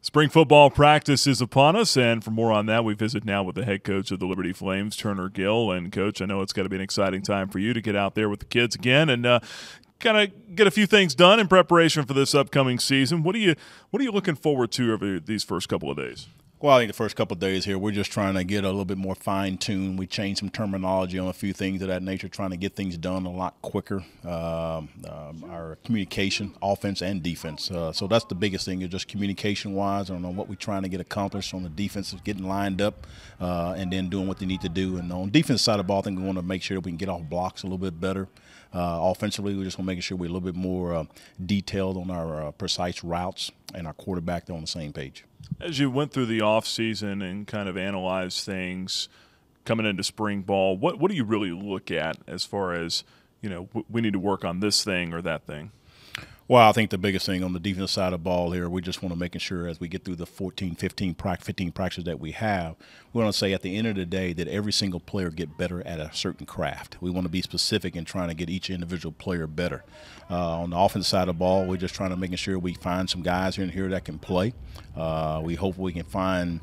Spring football practice is upon us, and for more on that, we visit now with the head coach of the Liberty Flames, Turner Gill. And, Coach, I know it's got to be an exciting time for you to get out there with the kids again and kind of get a few things done in preparation for this upcoming season. What are you looking forward to over these first couple of days? Well, I think the first couple of days here, we're just trying to get a little bit more fine-tuned. We changed some terminology on a few things of that nature, trying to get things done a lot quicker. Our communication, offense and defense. So that's the biggest thing, is just communication-wise on what we're trying to get accomplished on the defense, is getting lined up and then doing what they need to do. And on the defense side of the ball, I think we want to make sure that we can get off blocks a little bit better. Offensively, we just want to make sure we're a little bit more detailed on our precise routes and our quarterback on the same page. As you went through the offseason and kind of analyzed things coming into spring ball, what do you really look at as far as, we need to work on this thing or that thing? Well, I think the biggest thing on the defense side of the ball here, we just want to make sure as we get through the 15 practices that we have, we want to say at the end of the day that every single player get better at a certain craft. We want to be specific in trying to get each individual player better. On the offensive side of the ball, we're just trying to make sure we find some guys here and here that can play. We hope we can find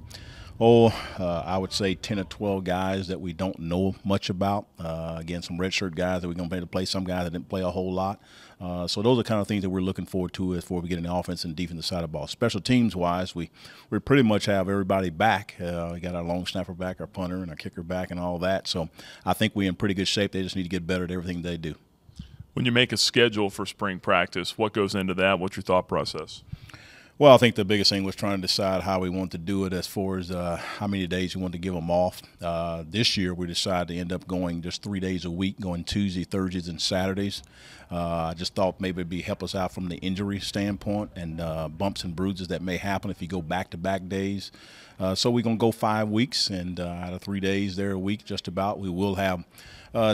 I would say 10 or 12 guys that we don't know much about. Again, some redshirt guys that we're going to be able to play, some guys that didn't play a whole lot. So those are kind of things that we're looking forward to as before we get in the offense and defensive side of the ball. Special teams-wise, we pretty much have everybody back. We got our long snapper back, our punter, and our kicker back and all that. So I think we're in pretty good shape. They just need to get better at everything they do. When you make a schedule for spring practice, what goes into that? What's your thought process? Well, I think the biggest thing was trying to decide how we want to do it as far as how many days we want to give them off. This year, we decided to end up going just 3 days a week, going Tuesday, Thursdays, and Saturdays. I just thought maybe it'd help us out from the injury standpoint and bumps and bruises that may happen if you go back-to-back days. So we're going to go 5 weeks, and out of 3 days there a week, just about, we will have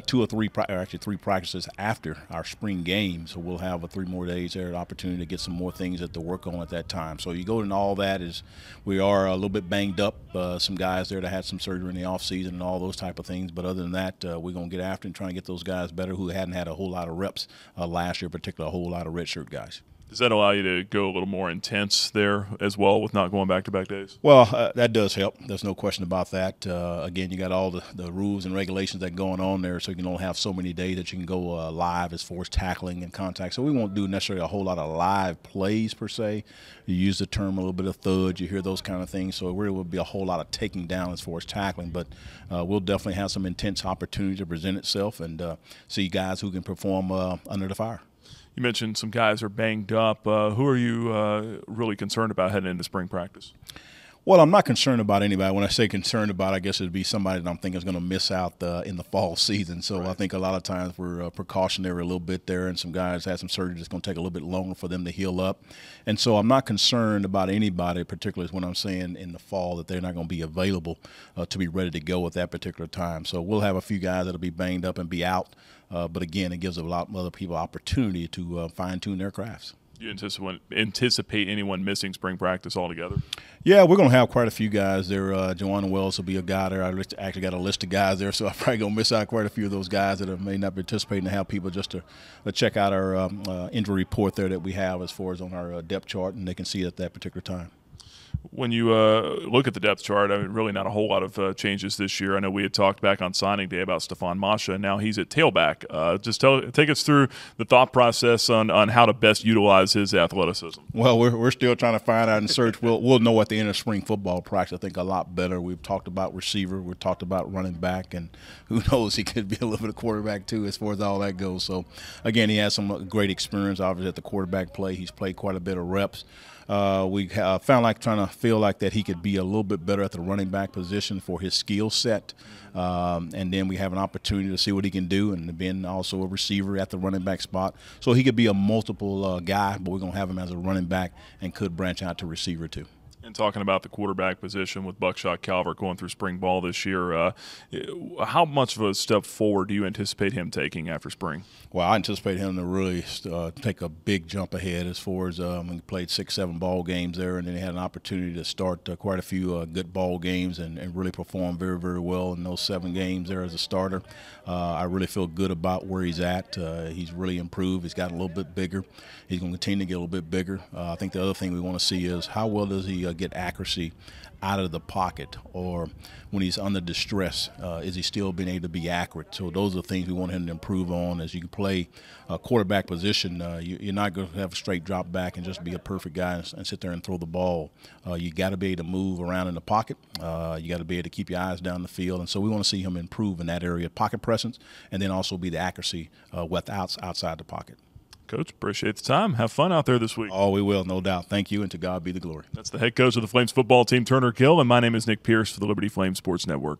2 or 3, actually 3 practices after our spring game. So we'll have 3 more days there, an opportunity to get some more things to work on at that time. So you go into all that is we are a little bit banged up. Some guys there that had some surgery in the off season and all those type of things. But other than that, we're going to get after and trying to get those guys better who hadn't had a whole lot of reps last year, particularly a whole lot of redshirt guys. Does that allow you to go a little more intense there as well with not going back-to-back days? Well, that does help. There's no question about that. Again, you got all the rules and regulations that are going on there, so you can only have so many days that you can go live as far as tackling and contact. So we won't do necessarily a whole lot of live plays per se. You use the term a little bit of thud. You hear those kind of things. So it really will be a whole lot of taking down as far as tackling. But we'll definitely have some intense opportunity to present itself and see guys who can perform under the fire. You mentioned some guys are banged up. Who are you really concerned about heading into spring practice? Well, I'm not concerned about anybody. When I say concerned about, I guess it would be somebody that I'm thinking is going to miss out in the fall season. So right. I think a lot of times we're precautionary a little bit there, and some guys had some surgery that's going to take a little bit longer for them to heal up. And so I'm not concerned about anybody, particularly when I'm saying in the fall that they're not going to be available to be ready to go at that particular time. So we'll have a few guys that will be banged up and be out. But, again, it gives a lot of other people opportunity to fine-tune their crafts. Do you anticipate anyone missing spring practice altogether? Yeah, we're going to have quite a few guys there. Joanna Wells will be a guy there. I actually got a list of guys there, so I'm probably going to miss out quite a few of those guys that may not participate and have people just to check out our injury report there that we have as far as on our depth chart, and they can see it at that particular time. When you look at the depth chart, I mean, really not a whole lot of changes this year. I know we had talked back on signing day about Stephon Masha, and now he's at tailback. Just take us through the thought process on how to best utilize his athleticism. Well, we're still trying to find out and search. We'll know at the end of spring football practice, I think, a lot better. We've talked about receiver. We've talked about running back, and who knows, he could be a little bit of quarterback too as far as all that goes. So, again, he has some great experience, obviously, at the quarterback play. He's played quite a bit of reps. We feel like that he could be a little bit better at the running back position for his skill set. And then we have an opportunity to see what he can do, and being also a receiver at the running back spot. So he could be a multiple guy, but we're going to have him as a running back and could branch out to receiver too. And talking about the quarterback position with Buckshot Calvert going through spring ball this year, how much of a step forward do you anticipate him taking after spring? Well, I anticipate him to really take a big jump ahead as far as he played 6-7 ball games there, and then he had an opportunity to start quite a few good ball games and really perform very, very well in those 7 games there as a starter. I really feel good about where he's at. He's really improved. He's gotten a little bit bigger. He's going to continue to get a little bit bigger. I think the other thing we want to see is how well does he get accuracy out of the pocket, or when he's under distress, is he still being able to be accurate? So those are things we want him to improve on. As you can play a quarterback position, you're not going to have a straight drop back and just be a perfect guy and sit there and throw the ball. You got to be able to move around in the pocket. You got to be able to keep your eyes down the field, and so we want to see him improve in that area, pocket presence, and then also be the accuracy outside the pocket. Coach, appreciate the time. Have fun out there this week. Oh, we will, no doubt. Thank you, and to God be the glory. That's the head coach of the Flames football team, Turner Gill, and my name is Nick Pierce for the Liberty Flames Sports Network.